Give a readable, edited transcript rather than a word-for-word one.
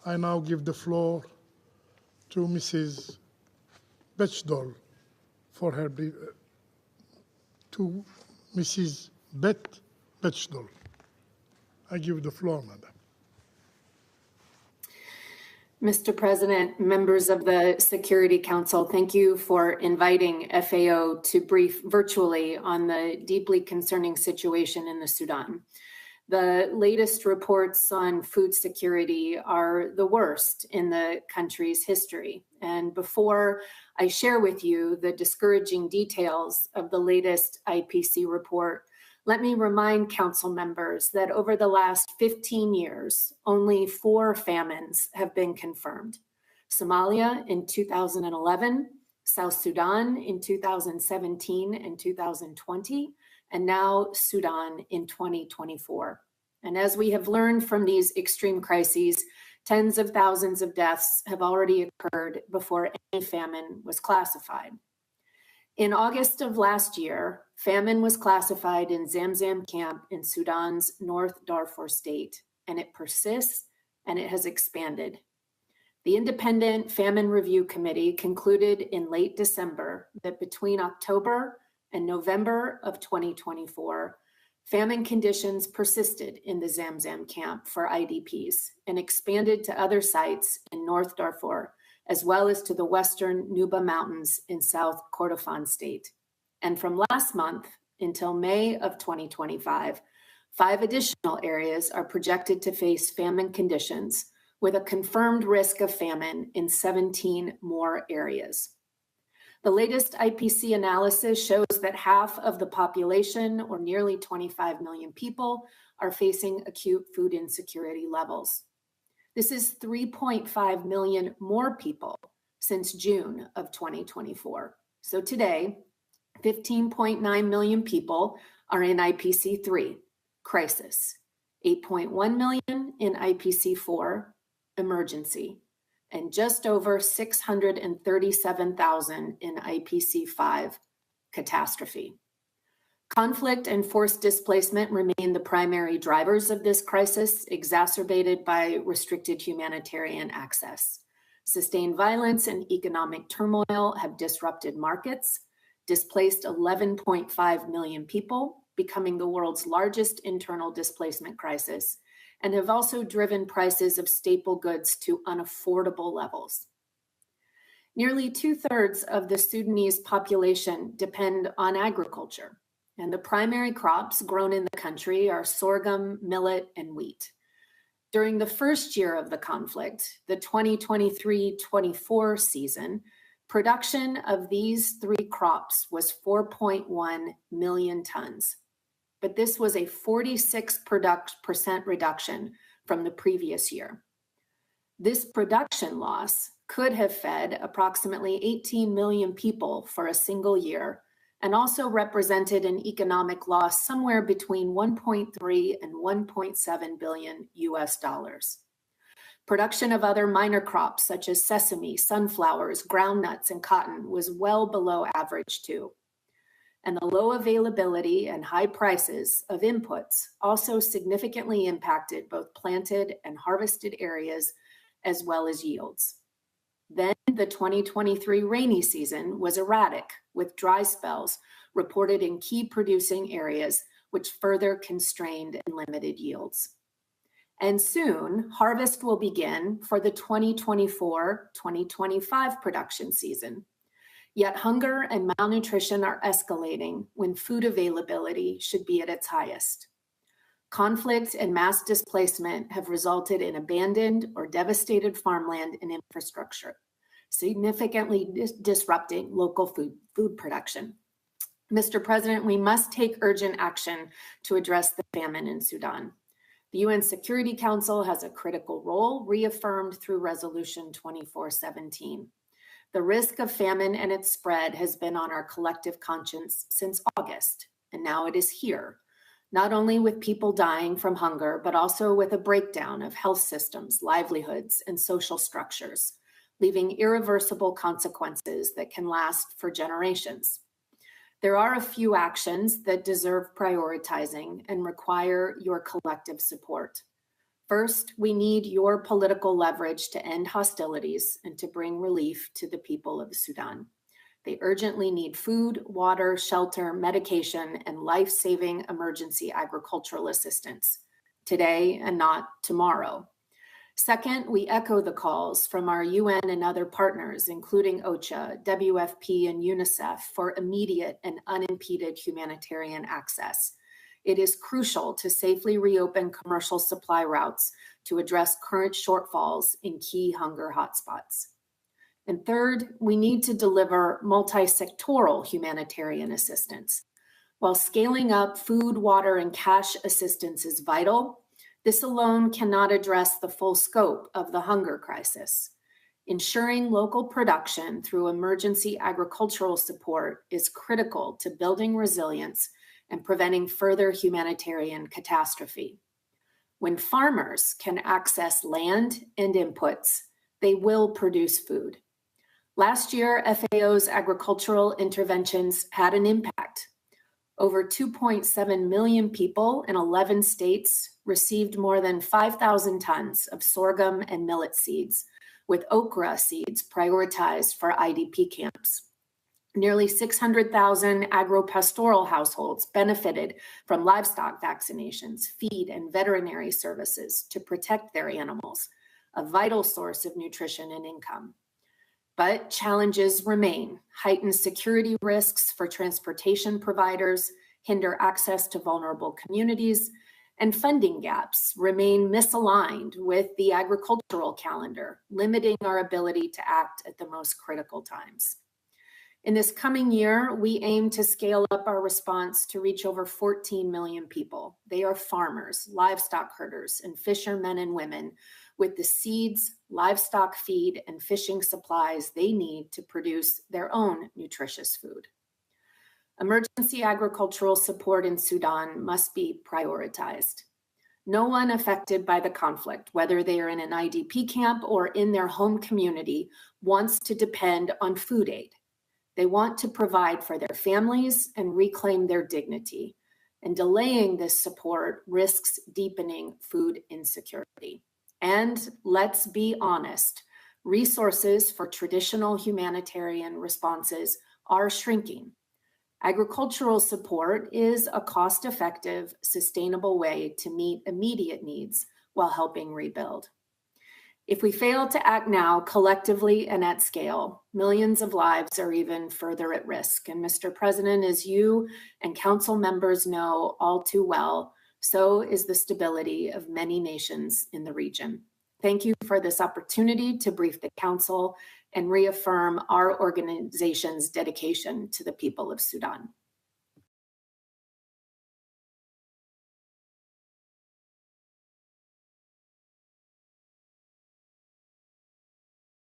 I now give the floor to Mrs. Bيثدول for her brief, to Mrs. Bيثdول. I give the floor, Madam. Mr. President, members of the Security Council, thank you for inviting FAO to brief virtually on the deeply concerning situation in the Sudan. The latest reports on food security are the worst in the country's history. And before I share with you the discouraging details of the latest IPC report, let me remind Council members that over the last 15 years, only 4 famines have been confirmed. Somalia in 2011, South Sudan in 2017 and 2020, and now Sudan in 2024. And as we have learned from these extreme crises, tens of thousands of deaths have already occurred before any famine was classified. In August of last year, famine was classified in Zamzam camp in Sudan's North Darfur state, and it persists and it has expanded. The Independent Famine Review Committee concluded in late December that between October and November of 2024, famine conditions persisted in the Zamzam camp for IDPs and expanded to other sites in North Darfur, as well as to the western Nuba Mountains in South Kordofan state. And from last month until May of 2025, 5 additional areas are projected to face famine conditions with a confirmed risk of famine in 17 more areas. The latest IPC analysis shows that half of the population, or nearly 25 million people, are facing acute food insecurity levels. This is 3.5 million more people since June of 2024. So today, 15.9 million people are in IPC 3, crisis, 8.1 million in IPC 4, emergency, and just over 637,000 in IPC 5, catastrophe. Conflict and forced displacement remain the primary drivers of this crisis, exacerbated by restricted humanitarian access. Sustained violence and economic turmoil have disrupted markets, displaced 11.5 million people, becoming the world's largest internal displacement crisis, and have also driven prices of staple goods to unaffordable levels. Nearly 2/3 of the Sudanese population depend on agriculture, and the primary crops grown in the country are sorghum, millet, and wheat. During the first year of the conflict, the 2023-24 season, production of these 3 crops was 4.1 million tons. But this was a 46% reduction from the previous year. This production loss could have fed approximately 18 million people for a single year, and also represented an economic loss somewhere between 1.3 and 1.7 billion US dollars. Production of other minor crops such as sesame, sunflowers, groundnuts, and cotton was well below average too. And the low availability and high prices of inputs also significantly impacted both planted and harvested areas as well as yields. Then the 2023 rainy season was erratic, with dry spells reported in key producing areas, which further constrained and limited yields. And soon, harvest will begin for the 2024-2025 production season. Yet hunger and malnutrition are escalating when food availability should be at its highest. Conflict and mass displacement have resulted in abandoned or devastated farmland and infrastructure, significantly disrupting local food production. Mr. President, we must take urgent action to address the famine in Sudan. The UN Security Council has a critical role, reaffirmed through Resolution 2417. The risk of famine and its spread has been on our collective conscience since August, and now it is here, not only with people dying from hunger, but also with a breakdown of health systems, livelihoods, and social structures, leaving irreversible consequences that can last for generations. There are a few actions that deserve prioritizing and require your collective support. First, we need your political leverage to end hostilities and to bring relief to the people of Sudan. They urgently need food, water, shelter, medication, and life-saving emergency agricultural assistance today and not tomorrow. Second, we echo the calls from our UN and other partners, including OCHA, WFP, and UNICEF, for immediate and unimpeded humanitarian access. It is crucial to safely reopen commercial supply routes to address current shortfalls in key hunger hotspots. And third, we need to deliver multi-sectoral humanitarian assistance. While scaling up food, water, and cash assistance is vital, this alone cannot address the full scope of the hunger crisis. Ensuring local production through emergency agricultural support is critical to building resilience and preventing further humanitarian catastrophe. When farmers can access land and inputs, they will produce food. Last year, FAO's agricultural interventions had an impact. Over 2.7 million people in 11 states received more than 5,000 tons of sorghum and millet seeds, with okra seeds prioritized for IDP camps. Nearly 600,000 agro-pastoral households benefited from livestock vaccinations, feed, and veterinary services to protect their animals, a vital source of nutrition and income. But challenges remain. Heightened security risks for transportation providers hinder access to vulnerable communities, and funding gaps remain misaligned with the agricultural calendar, limiting our ability to act at the most critical times. In this coming year, we aim to scale up our response to reach over 14 million people. They are farmers, livestock herders, and fishermen and women with the seeds, livestock feed, and fishing supplies they need to produce their own nutritious food. Emergency agricultural support in Sudan must be prioritized. No one affected by the conflict, whether they are in an IDP camp or in their home community, wants to depend on food aid. They want to provide for their families and reclaim their dignity. And delaying this support risks deepening food insecurity. And let's be honest, resources for traditional humanitarian responses are shrinking. Agricultural support is a cost-effective, sustainable way to meet immediate needs while helping rebuild. If we fail to act now collectively and at scale, millions of lives are even further at risk. And Mr. President, as you and council members know all too well, so is the stability of many nations in the region. Thank you for this opportunity to brief the council and reaffirm our organization's dedication to the people of Sudan.